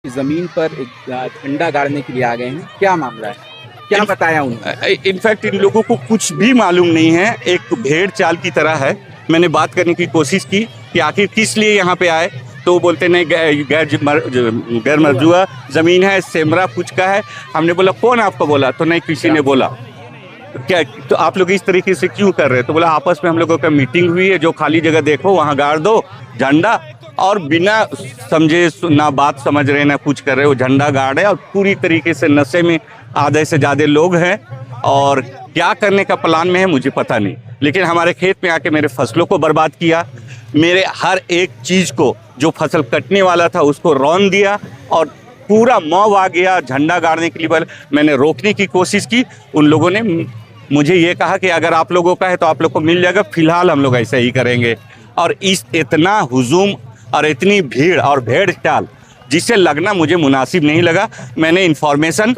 आपकी जमीन पर एक झंडा गाड़ने के लिए आ गए हैं, क्या मामला है, क्या बताया उन्होंने? इनफैक्ट इन लोगों को कुछ भी मालूम नहीं है, एक भेड़ चाल की तरह है। मैंने बात करने की कोशिश की कि आखिर किस लिए यहाँ पे आए, तो वो बोलते नहीं गैर मरजुआ ज़मीन है, सेमरा कुछ का है। हमने बोला कौन आपको बोला, तो नहीं किसी ने बोला। क्या तो आप लोग इस तरीके से क्यों कर रहे हैं? तो बोला आपस में हम लोगों का मीटिंग हुई है, जो खाली जगह देखो वहाँ गाड़ दो झंडा। और बिना समझे ना बात समझ रहे ना कुछ कर रहे, वो झंडा गाड़े और पूरी तरीके से नशे में आधे से ज़्यादा लोग हैं। और क्या करने का प्लान में है मुझे पता नहीं, लेकिन हमारे खेत में आके मेरे फसलों को बर्बाद किया, मेरे हर एक चीज़ को, जो फसल कटने वाला था उसको रौंद दिया और पूरा मौब आ गया। झंडा गाड़ने के लिए मैंने रोकने की कोशिश की, उन लोगों ने मुझे ये कहा कि अगर आप लोगों का है तो आप लोग को मिल जाएगा, फिलहाल हम लोग ऐसा ही करेंगे। और इस इतना हुजूम और इतनी भीड़ और भेड़ चाल जिससे लगना मुझे मुनासिब नहीं लगा। मैंने इन्फॉर्मेशन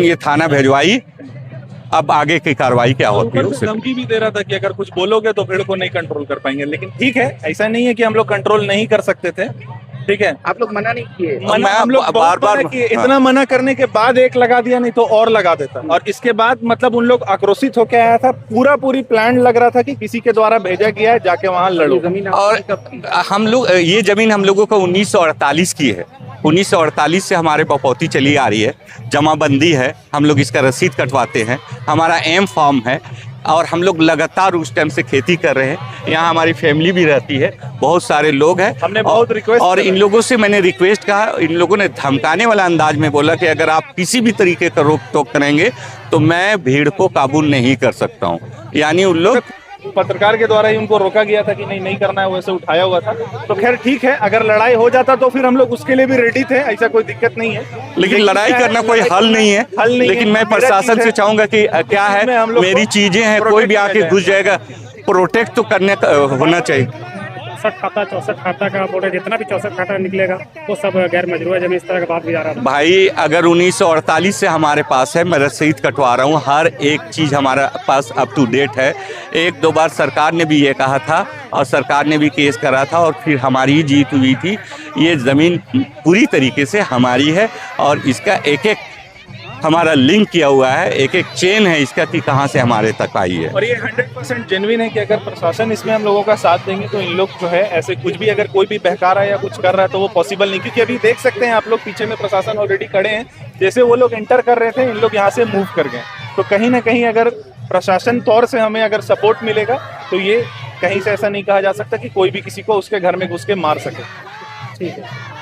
ये थाना भेजवाई, अब आगे की कार्रवाई क्या होती है उससे। धमकी भी दे रहा था कि अगर कुछ बोलोगे तो भीड़ को नहीं कंट्रोल कर पाएंगे, लेकिन ठीक है, ऐसा नहीं है कि हम लोग कंट्रोल नहीं कर सकते थे, ठीक है। आप लोग मना नहीं किए? मना हम लोग बार इतना मना करने के बाद एक लगा दिया, नहीं तो और लगा देता। और इसके बाद मतलब उन लोग आक्रोशित होकर आया था, पूरी प्लान लग रहा था कि किसी के द्वारा भेजा गया है, जाके वहां लड़ो। और हम लोग ये जमीन हम लोगों को 1948 की है, 1948 से हमारे बपौती चली आ रही है, जमाबंदी है, हम लोग इसका रसीद कटवाते हैं, हमारा एम फार्म है और हम लोग लगातार उस टाइम से खेती कर रहे हैं। यहाँ हमारी फैमिली भी रहती है, बहुत सारे लोग हैं। हमने बहुत रिक्वेस्ट और इन लोगों से मैंने रिक्वेस्ट कहा, इन लोगों ने धमकाने वाला अंदाज में बोला कि अगर आप किसी भी तरीके का रोक टोक करेंगे तो मैं भीड़ को काबू नहीं कर सकता हूँ। यानी उन लोग पत्रकार के द्वारा ही उनको रोका गया था कि नहीं करना है, वैसे उठाया हुआ था। तो खैर ठीक है, अगर लड़ाई हो जाता तो फिर हम लोग उसके लिए भी रेडी थे, ऐसा कोई दिक्कत नहीं है। लेकिन लड़ाई करना कोई हल नहीं है। लेकिन मैं प्रशासन से चाहूंगा कि क्या है, मेरी चीजें हैं, कोई भी आके घुस जाएगा, प्रोटेक्ट तो करने होना चाहिए। 64 खाता का बोले, जितना भी 64 खाता निकलेगा वो सब गैर मजरूआ जमीन, इस तरह का बात भी आ रहा है। भाई अगर 1948 से हमारे पास है, मैं रसीद कटवा रहा हूँ, हर एक चीज़ हमारा पास अप टू डेट है। एक दो बार सरकार ने भी ये कहा था और सरकार ने भी केस करा था और फिर हमारी जीत हुई थी। ये ज़मीन पूरी तरीके से हमारी है और इसका एक एक हमारा लिंक किया हुआ है, एक एक चेन है इसका कि कहाँ से हमारे तक आई है। और ये 100% जेन्युइन है कि अगर प्रशासन इसमें हम लोगों का साथ देंगे तो इन लोग जो है ऐसे कुछ भी, अगर कोई भी बहका रहा है या कुछ कर रहा है तो वो पॉसिबल नहीं। क्योंकि अभी देख सकते हैं आप लोग, पीछे में प्रशासन ऑलरेडी खड़े हैं, जैसे वो लोग एंटर कर रहे थे इन लोग यहाँ से मूव कर गए। तो कहीं ना कहीं अगर प्रशासन तौर से हमें अगर सपोर्ट मिलेगा तो ये कहीं से ऐसा नहीं कहा जा सकता कि कोई भी किसी को उसके घर में घुस के मार सके। ठीक है।